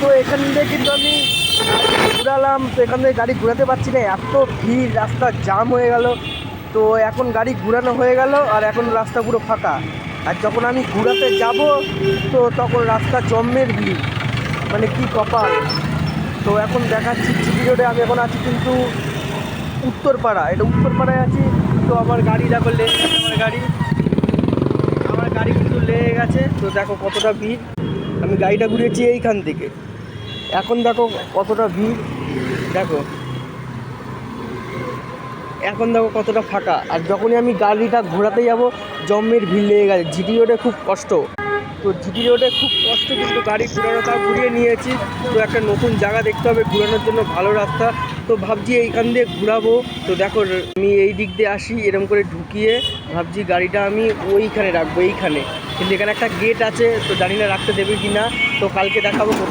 তো এখান থেকে কিন্তু আমি ঘুরালাম, তো এখান থেকে গাড়ি ঘোরাতে পারছি না, এত ভিড়, রাস্তা জাম হয়ে গেল। তো এখন গাড়ি ঘুরানো হয়ে গেল আর এখন রাস্তা পুরো ফাঁকা। আর যখন আমি ঘুরাতে যাব তো তখন রাস্তা জম্মের ভিড়, মানে কি কপাল। তো এখন দেখাচ্ছি জিটি রোডে আমি এখন আছি কিন্তু উত্তরপাড়া, এটা উত্তরপাড়ায় আছি। তো আমার গাড়ি দেখো লেগে গেছে, আমার গাড়ি কিন্তু লেগে গেছে। তো দেখো কতটা ভিড়, আমি গাড়িটা ঘুরিয়েছি এইখান থেকে, এখন দেখো কতটা ভিড়, দেখো এখন দেখো কতটা ফাঁকা। আর যখনই আমি গাড়িটা ঘোরাতে যাব জম্মের ভিড় লেগে গেছে। জিটি রোডে খুব কষ্ট, তো জিটি রোডে খুব কষ্ট, কিন্তু গাড়ি ঘোরানোটা ঘুরিয়ে নিয়েছি। তো একটা নতুন জায়গা দেখতে হবে ঘোরানোর জন্য, ভালো রাস্তা। তো ভাবছি এইখান দিয়ে ঘোরাবো। তো দেখো আমি এই দিক দিয়ে আসি, এরকম করে ঢুকিয়ে ভাবছি গাড়িটা আমি ওইখানে রাখবো, এইখানে। কিন্তু এখানে একটা গেট আছে, তো জানি না রাখতে দেবে কি না। তো কালকে দেখাবো কোথায়